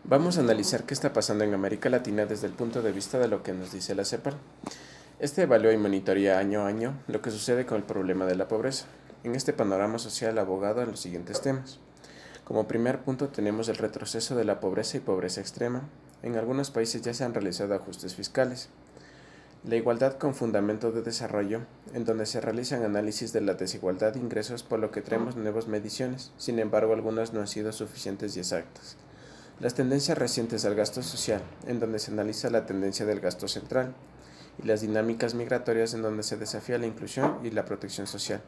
Vamos a analizar qué está pasando en América Latina desde el punto de vista de lo que nos dice la CEPAL. Este evalúa y monitorea año a año lo que sucede con el problema de la pobreza. En este panorama social abogado en los siguientes temas. Como primer punto tenemos el retroceso de la pobreza y pobreza extrema. En algunos países ya se han realizado ajustes fiscales. La igualdad con fundamento de desarrollo, en donde se realizan análisis de la desigualdad de ingresos por lo que traemos nuevas mediciones, sin embargo algunas no han sido suficientes y exactas. Las tendencias recientes al gasto social, en donde se analiza la tendencia del gasto central, y las dinámicas migratorias, en donde se desafía la inclusión y la protección social.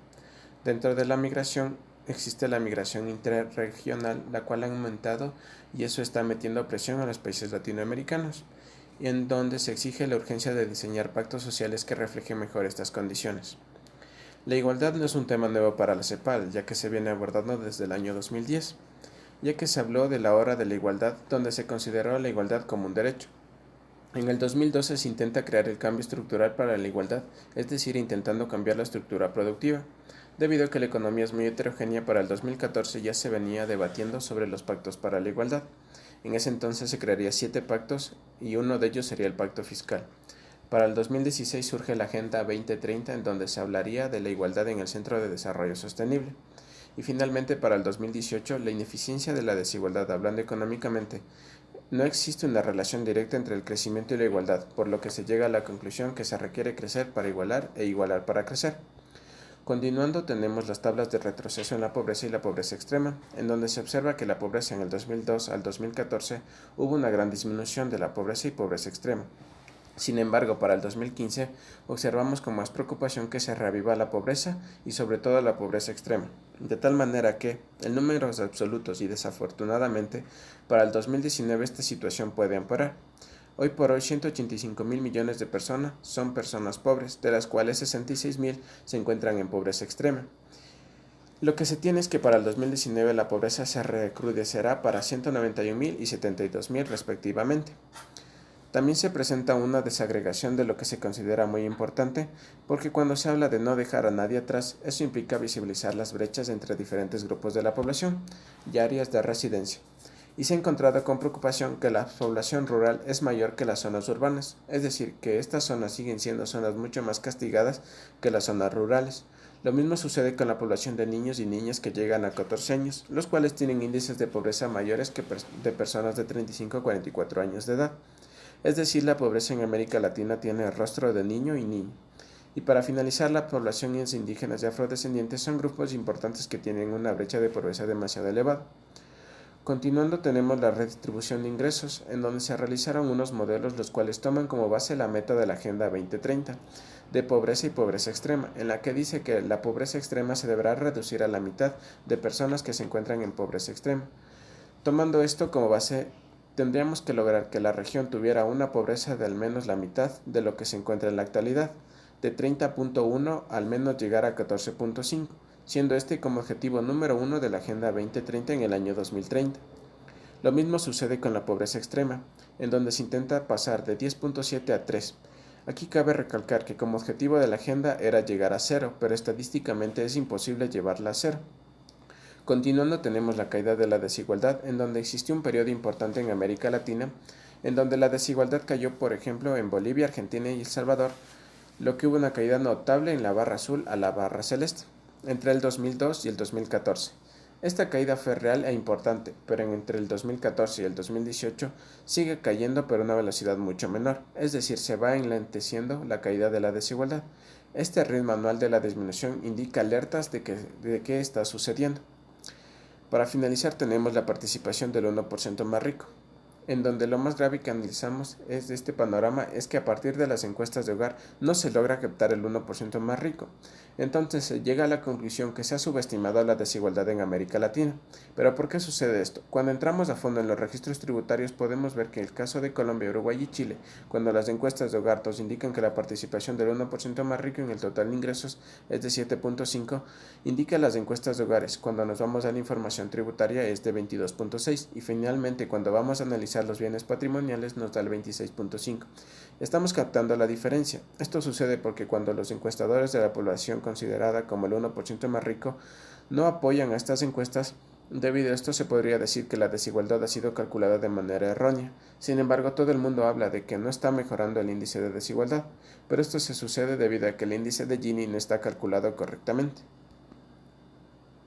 Dentro de la migración existe la migración interregional, la cual ha aumentado y eso está metiendo presión a los países latinoamericanos, y en donde se exige la urgencia de diseñar pactos sociales que reflejen mejor estas condiciones. La igualdad no es un tema nuevo para la CEPAL, ya que se viene abordando desde el año 2010, ya que se habló de la hora de la igualdad, donde se consideró la igualdad como un derecho. En el 2012 se intenta crear el cambio estructural para la igualdad, es decir, intentando cambiar la estructura productiva. Debido a que la economía es muy heterogénea, para el 2014 ya se venía debatiendo sobre los pactos para la igualdad. En ese entonces se crearía 7 pactos y uno de ellos sería el pacto fiscal. Para el 2016 surge la Agenda 2030, en donde se hablaría de la igualdad en el Centro de Desarrollo Sostenible. Y finalmente, para el 2018, la ineficiencia de la desigualdad, hablando económicamente. No existe una relación directa entre el crecimiento y la igualdad, por lo que se llega a la conclusión que se requiere crecer para igualar e igualar para crecer. Continuando, tenemos las tablas de retroceso en la pobreza y la pobreza extrema, en donde se observa que la pobreza en el 2002 al 2014 hubo una gran disminución de la pobreza y pobreza extrema. Sin embargo, para el 2015 observamos con más preocupación que se reaviva la pobreza y sobre todo la pobreza extrema, de tal manera que, en números absolutos y desafortunadamente, para el 2019 esta situación puede empeorar. Hoy por hoy 185.000 millones de personas son personas pobres, de las cuales 66.000 se encuentran en pobreza extrema. Lo que se tiene es que para el 2019 la pobreza se recrudecerá para 191.000 y 72.000 respectivamente. También se presenta una desagregación de lo que se considera muy importante, porque cuando se habla de no dejar a nadie atrás, eso implica visibilizar las brechas entre diferentes grupos de la población y áreas de residencia. Y se ha encontrado con preocupación que la población rural es mayor que las zonas urbanas, es decir, que estas zonas siguen siendo zonas mucho más castigadas que las zonas rurales. Lo mismo sucede con la población de niños y niñas que llegan a 14 años, los cuales tienen índices de pobreza mayores que de personas de 35 a 44 años de edad. Es decir, la pobreza en América Latina tiene el rostro de niño y niña. Y para finalizar, la población indígenas y afrodescendientes son grupos importantes que tienen una brecha de pobreza demasiado elevada. Continuando, tenemos la redistribución de ingresos, en donde se realizaron unos modelos los cuales toman como base la meta de la Agenda 2030 de pobreza y pobreza extrema, en la que dice que la pobreza extrema se deberá reducir a la mitad de personas que se encuentran en pobreza extrema. Tomando esto como base, tendríamos que lograr que la región tuviera una pobreza de al menos la mitad de lo que se encuentra en la actualidad, de 30.1 al menos llegar a 14.5, siendo este como objetivo número 1 de la Agenda 2030 en el año 2030. Lo mismo sucede con la pobreza extrema, en donde se intenta pasar de 10.7 a 3. Aquí cabe recalcar que como objetivo de la agenda era llegar a 0, pero estadísticamente es imposible llevarla a 0. Continuando, tenemos la caída de la desigualdad, en donde existió un periodo importante en América Latina, en donde la desigualdad cayó, por ejemplo, en Bolivia, Argentina y El Salvador, lo que hubo una caída notable en la barra azul a la barra celeste, entre el 2002 y el 2014. Esta caída fue real e importante, pero entre el 2014 y el 2018 sigue cayendo pero a una velocidad mucho menor, es decir, se va enlenteciendo la caída de la desigualdad. Este ritmo anual de la disminución indica alertas de qué está sucediendo. Para finalizar, tenemos la participación del 1% más rico, en donde lo más grave que analizamos es de este panorama es que a partir de las encuestas de hogar no se logra captar el 1% más rico. Entonces se llega a la conclusión que se ha subestimado la desigualdad en América Latina. ¿Pero por qué sucede esto? Cuando entramos a fondo en los registros tributarios podemos ver que en el caso de Colombia, Uruguay y Chile, cuando las encuestas de hogar nos indican que la participación del 1% más rico en el total de ingresos es de 7.5, indica las encuestas de hogares. Cuando nos vamos a la información tributaria es de 22.6 y finalmente cuando vamos a analizar los bienes patrimoniales nos da el 26.5. Estamos captando la diferencia. Esto sucede porque cuando los encuestadores de la población considerada como el 1% más rico no apoyan a estas encuestas, Debido a esto se podría decir que la desigualdad ha sido calculada de manera errónea. Sin embargo, todo el mundo habla de que no está mejorando el índice de desigualdad, pero esto se sucede debido a que el índice de Gini no está calculado correctamente.